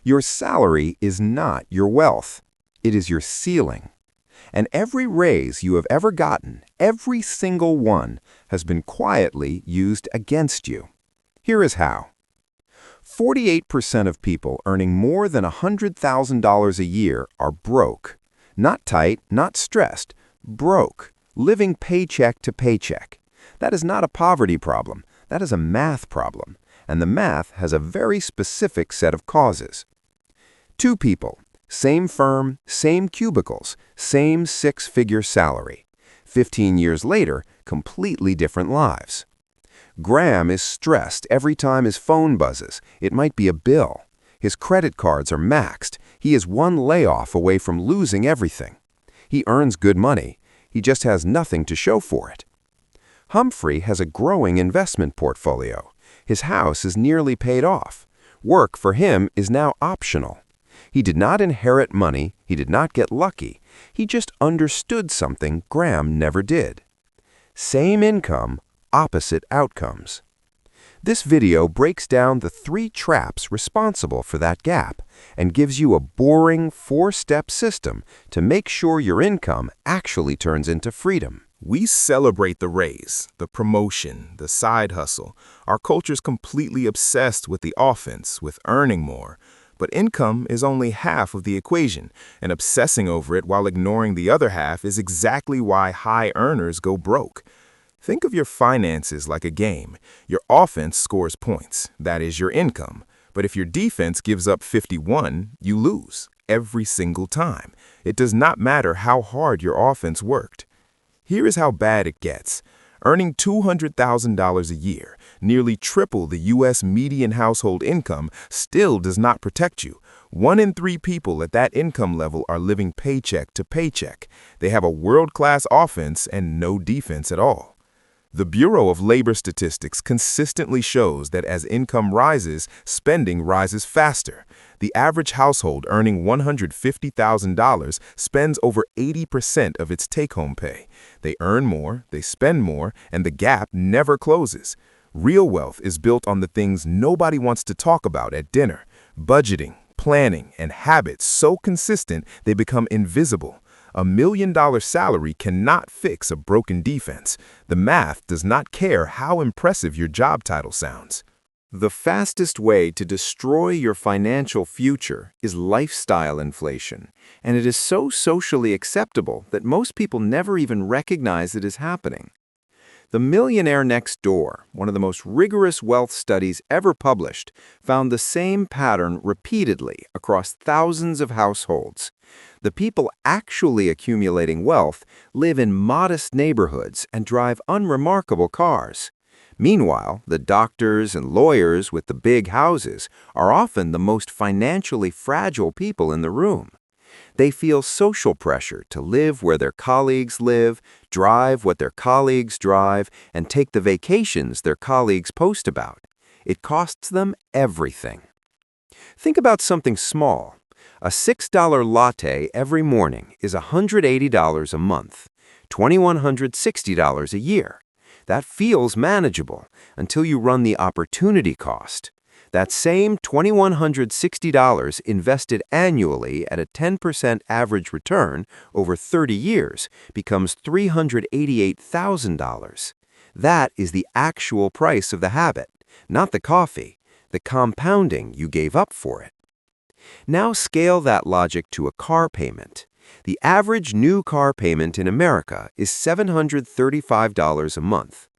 Your salary is not your wealth. It is your ceiling. And every raise you have ever gotten, every single one, has been quietly used against you. Here is how. 48% of people earning more than $100,000 a year are broke. Not tight, not stressed, broke, living paycheck to paycheck. That is not a poverty problem. That is a math problem. And the math has a very specific set of causes. Two people, same firm, same cubicles, same six-figure salary. 15 years later, completely different lives. Graham is stressed every time his phone buzzes. It might be a bill. His credit cards are maxed. He is one layoff away from losing everything. He earns good money. He just has nothing to show for it. Humphrey has a growing investment portfolio. His house is nearly paid off. Work for him is now optional. He did not inherit money. He did not get lucky. He just understood something Graham never did. Same income, opposite outcomes. This video breaks down the 3 traps responsible for that gap and gives you a boring 4-step system to make sure your income actually turns into freedom. We celebrate the raise, the promotion, the side hustle. Our culture's completely obsessed with the offense, with earning more. But income is only half of the equation, and obsessing over it while ignoring the other half is exactly why high earners go broke. Think of your finances like a game. Your offense scores points, that is your income. But if your defense gives up 51, you lose, every single time. It does not matter how hard your offense worked. Here is how bad it gets. Earning $200,000 a year, nearly triple the U.S. median household income, still does not protect you. 1 in 3 people at that income level are living paycheck to paycheck. They have a world-class offense and no defense at all. The Bureau of Labor Statistics consistently shows that as income rises, spending rises faster. The average household earning $150,000 spends over 80% of its take-home pay. They earn more, they spend more, and the gap never closes. Real wealth is built on the things nobody wants to talk about at dinner: budgeting, planning, and habits so consistent they become invisible. $1 million salary cannot fix a broken defense. The math does not care how impressive your job title sounds. The fastest way to destroy your financial future is lifestyle inflation, and it is so socially acceptable that most people never even recognize it is happening. The Millionaire Next Door, one of the most rigorous wealth studies ever published, found the same pattern repeatedly across thousands of households. The people actually accumulating wealth live in modest neighborhoods and drive unremarkable cars. Meanwhile, the doctors and lawyers with the big houses are often the most financially fragile people in the room. They feel social pressure to live where their colleagues live, drive what their colleagues drive, and take the vacations their colleagues post about. It costs them everything. Think about something small. A $6 latte every morning is $180 a month, $2,160 a year. That feels manageable until you run the opportunity cost. That same $2,160 invested annually at a 10% average return over 30 years becomes $388,000. That is the actual price of the habit, not the coffee, the compounding you gave up for it. Now scale that logic to a car payment. The average new car payment in America is $735 a month.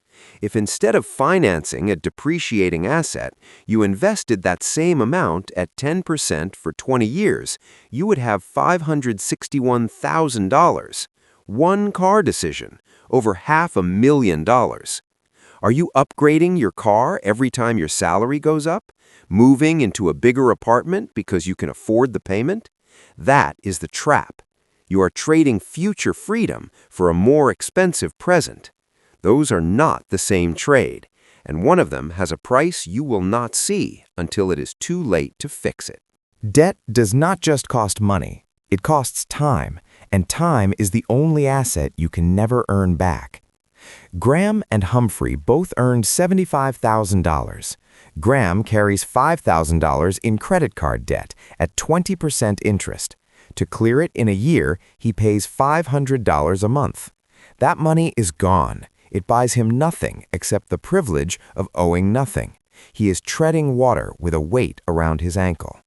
If instead of financing a depreciating asset, you invested that same amount at 10% for 20 years, you would have $561,000. One car decision, over $500,000. Are you upgrading your car every time your salary goes up? Moving into a bigger apartment because you can afford the payment? That is the trap. You are trading future freedom for a more expensive present. Those are not the same trade, and one of them has a price you will not see until it is too late to fix it. Debt does not just cost money, it costs time, and time is the only asset you can never earn back. Graham and Humphrey both earned $75,000. Graham carries $5,000 in credit card debt at 20% interest. To clear it in a year, he pays $500 a month. That money is gone. It buys him nothing except the privilege of owing nothing. He is treading water with a weight around his ankle.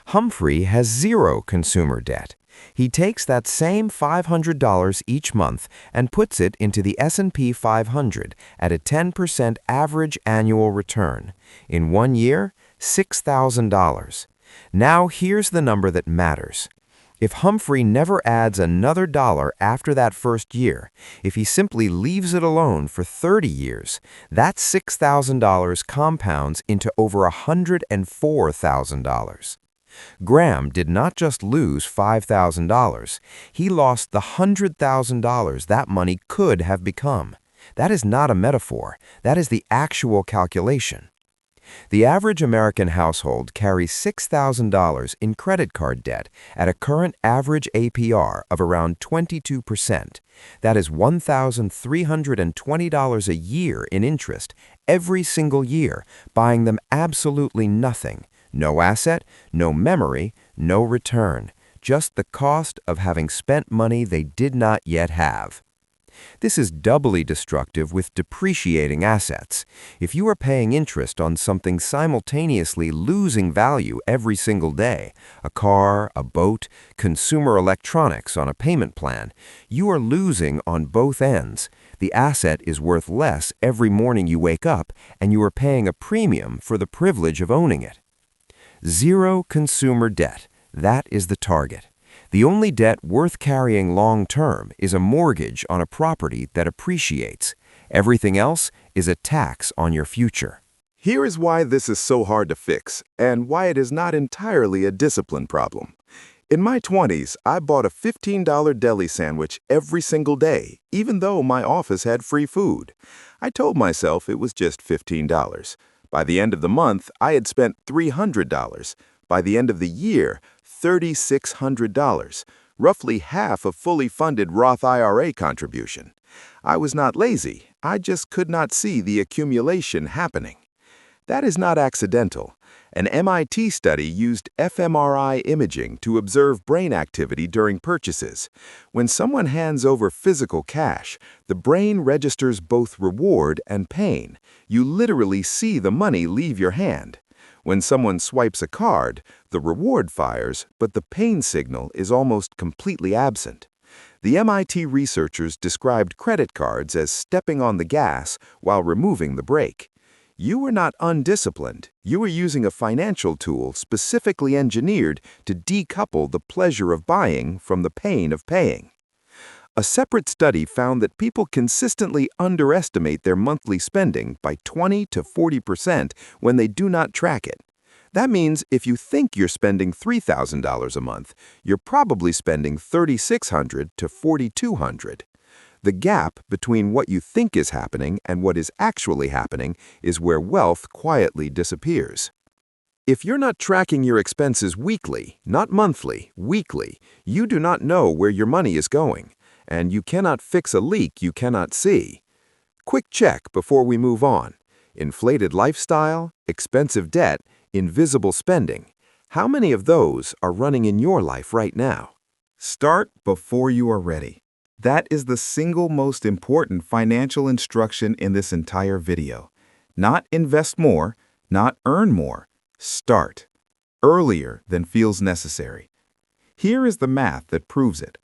Humphrey has zero consumer debt. He takes that same $500 each month and puts it into the S&P 500 at a 10% average annual return. In 1 year, $6,000. Now here's the number that matters. If Humphrey never adds another dollar after that first year, if he simply leaves it alone for 30 years, that $6,000 compounds into over $104,000. Graham did not just lose $5,000, he lost the $100,000 that money could have become. That is not a metaphor, that is the actual calculation. The average American household carries $6,000 in credit card debt at a current average APR of around 22%. That is $1,320 a year in interest every single year, buying them absolutely nothing. No asset, no memory, no return. Just the cost of having spent money they did not yet have. This is doubly destructive with depreciating assets. If you are paying interest on something simultaneously losing value every single day, a car, a boat, consumer electronics on a payment plan, you are losing on both ends. The asset is worth less every morning you wake up, and you are paying a premium for the privilege of owning it. Zero consumer debt. That is the target. The only debt worth carrying long-term is a mortgage on a property that appreciates. Everything else is a tax on your future. Here is why this is so hard to fix, and why it is not entirely a discipline problem. In my 20s, I bought a $15 deli sandwich every single day, even though my office had free food. I told myself it was just $15. By the end of the month, I had spent $300. By the end of the year, $3,600, roughly half a fully funded Roth IRA contribution. I was not lazy, I just could not see the accumulation happening. That is not accidental. An MIT study used fMRI imaging to observe brain activity during purchases. When someone hands over physical cash, the brain registers both reward and pain. You literally see the money leave your hand. When someone swipes a card, the reward fires, but the pain signal is almost completely absent. The MIT researchers described credit cards as stepping on the gas while removing the brake. You were not undisciplined. You were using a financial tool specifically engineered to decouple the pleasure of buying from the pain of paying. A separate study found that people consistently underestimate their monthly spending by 20 to 40% when they do not track it. That means if you think you're spending $3,000 a month, you're probably spending $3,600 to $4,200. The gap between what you think is happening and what is actually happening is where wealth quietly disappears. If you're not tracking your expenses weekly, not monthly, weekly, you do not know where your money is going. And you cannot fix a leak you cannot see. Quick check before we move on. Inflated lifestyle, expensive debt, invisible spending. How many of those are running in your life right now? Start before you are ready. That is the single most important financial instruction in this entire video. Not invest more, not earn more. Start. Earlier than feels necessary. Here is the math that proves it.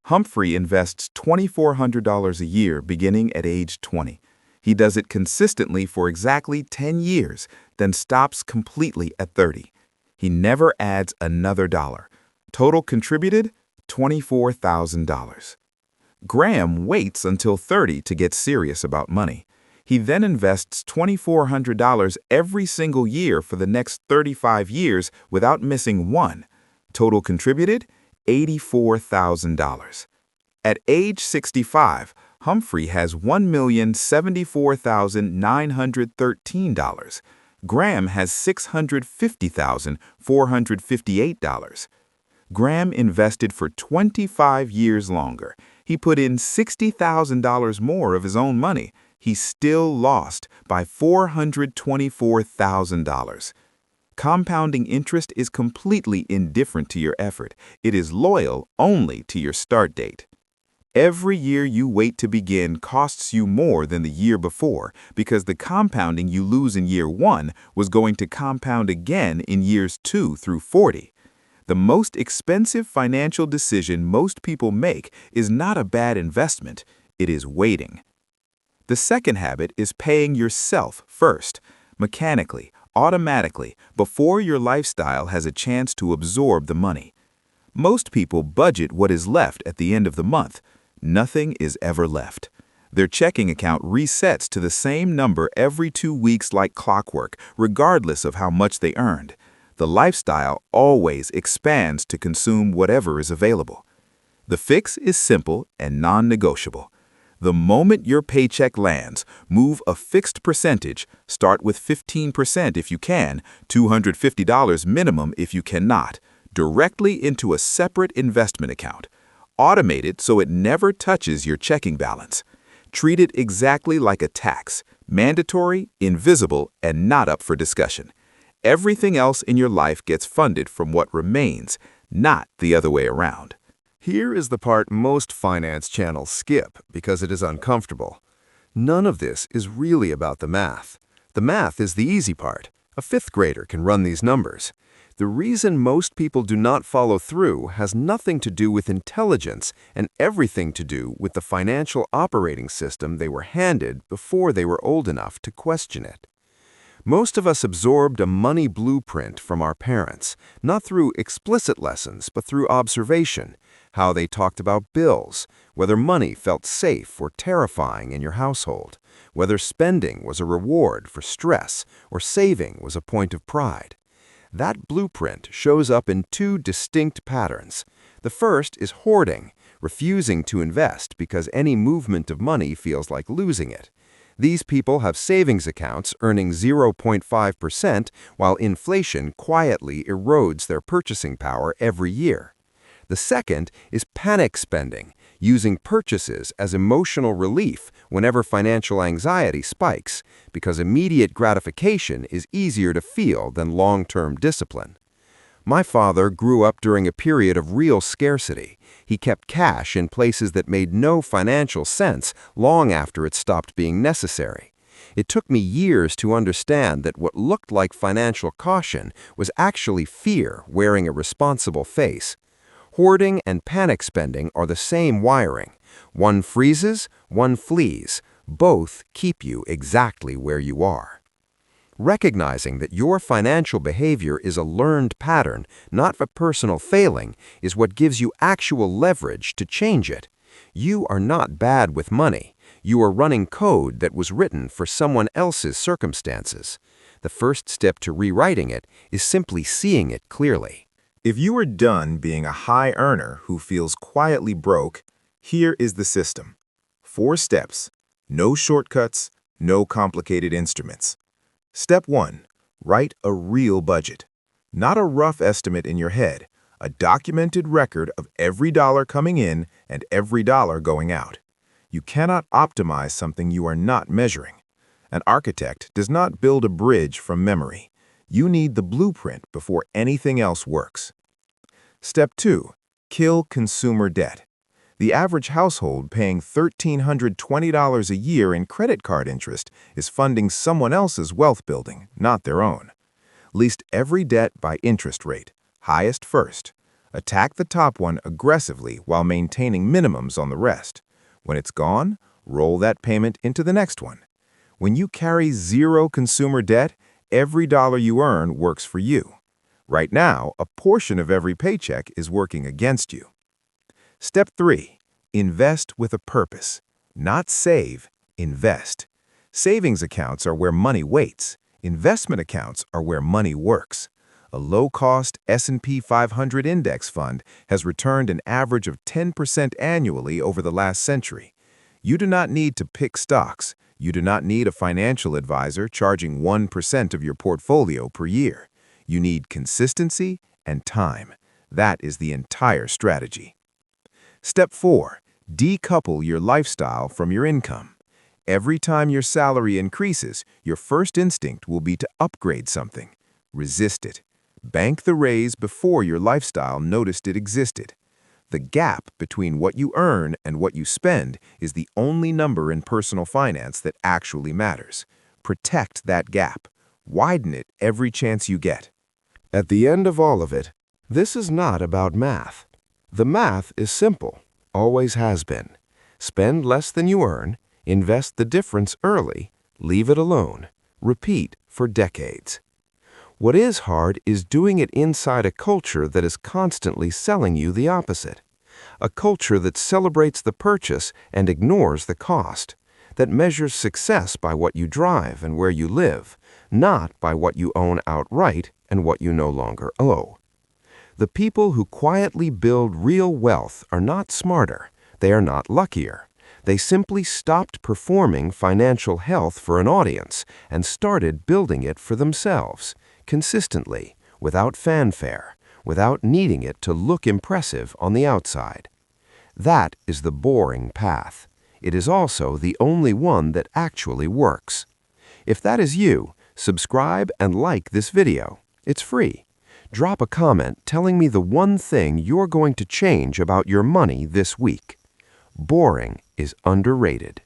Humphrey invests $2,400 a year beginning at age 20. He does it consistently for exactly 10 years, then stops completely at 30. He never adds another dollar. Total contributed, $24,000. Graham waits until 30 to get serious about money. He then invests $2,400 every single year for the next 35 years without missing one. Total contributed, $84,000. At age 65, Humphrey has $1,074,913. Graham has $650,458. Graham invested for 25 years longer. He put in $60,000 more of his own money. he still lost by $424,000. Compounding interest is completely indifferent to your effort. It is loyal only to your start date. Every year you wait to begin costs you more than the year before because the compounding you lose in year 1 was going to compound again in years 2 through 40. The most expensive financial decision most people make is not a bad investment, it is waiting. The second habit is paying yourself first, mechanically, automatically, before your lifestyle has a chance to absorb the money. Most people budget what is left at the end of the month. Nothing is ever left. Their checking account resets to the same number every 2 weeks like clockwork, regardless of how much they earned. The lifestyle always expands to consume whatever is available. The fix is simple and non-negotiable. The moment your paycheck lands, move a fixed percentage, start with 15% if you can, $250 minimum if you cannot, directly into a separate investment account. Automate it so it never touches your checking balance. Treat it exactly like a tax, mandatory, invisible, and not up for discussion. Everything else in your life gets funded from what remains, not the other way around. Here is the part most finance channels skip because it is uncomfortable. None of this is really about the math. The math is the easy part. A fifth grader can run these numbers. The reason most people do not follow through has nothing to do with intelligence and everything to do with the financial operating system they were handed before they were old enough to question it. Most of us absorbed a money blueprint from our parents, not through explicit lessons, but through observation, how they talked about bills, whether money felt safe or terrifying in your household, whether spending was a reward for stress or saving was a point of pride. That blueprint shows up in 2 distinct patterns. The first is hoarding, refusing to invest because any movement of money feels like losing it. These people have savings accounts earning 0.5% while inflation quietly erodes their purchasing power every year. The second is panic spending, using purchases as emotional relief whenever financial anxiety spikes, because immediate gratification is easier to feel than long-term discipline. My father grew up during a period of real scarcity. He kept cash in places that made no financial sense long after it stopped being necessary. It took me years to understand that what looked like financial caution was actually fear wearing a responsible face. Hoarding and panic spending are the same wiring. One freezes, one flees. Both keep you exactly where you are. Recognizing that your financial behavior is a learned pattern, not a personal failing, is what gives you actual leverage to change it. You are not bad with money. You are running code that was written for someone else's circumstances. The first step to rewriting it is simply seeing it clearly. If you are done being a high earner who feels quietly broke, here is the system. 4 steps. No shortcuts, no complicated instruments. Step 1. Write a real budget. Not a rough estimate in your head, a documented record of every dollar coming in and every dollar going out. You cannot optimize something you are not measuring. An architect does not build a bridge from memory. You need the blueprint before anything else works. Step 2. Kill consumer debt. The average household paying $1,320 a year in credit card interest is funding someone else's wealth building, not their own. List every debt by interest rate, highest first. Attack the top one aggressively while maintaining minimums on the rest. When it's gone, roll that payment into the next one. When you carry 0 consumer debt, every dollar you earn works for you. Right now, a portion of every paycheck is working against you. Step 3. Invest with a purpose. Not save, invest. Savings accounts are where money waits. Investment accounts are where money works. A low-cost S&P 500 index fund has returned an average of 10% annually over the last century. You do not need to pick stocks. You do not need a financial advisor charging 1% of your portfolio per year. You need consistency and time. That is the entire strategy. Step 4. Decouple your lifestyle from your income. Every time your salary increases, your first instinct will be to upgrade something. Resist it. Bank the raise before your lifestyle noticed it existed. The gap between what you earn and what you spend is the only number in personal finance that actually matters. Protect that gap. Widen it every chance you get. At the end of all of it, this is not about math. The math is simple, always has been. Spend less than you earn, invest the difference early, leave it alone. Repeat for decades. What is hard is doing it inside a culture that is constantly selling you the opposite. A culture that celebrates the purchase and ignores the cost, that measures success by what you drive and where you live, not by what you own outright and what you no longer owe. The people who quietly build real wealth are not smarter, they are not luckier. They simply stopped performing financial health for an audience and started building it for themselves, consistently, without fanfare, without needing it to look impressive on the outside. That is the boring path. It is also the only one that actually works. If that is you, subscribe and like this video. It's free. Drop a comment telling me the one thing you're going to change about your money this week. Boring is underrated.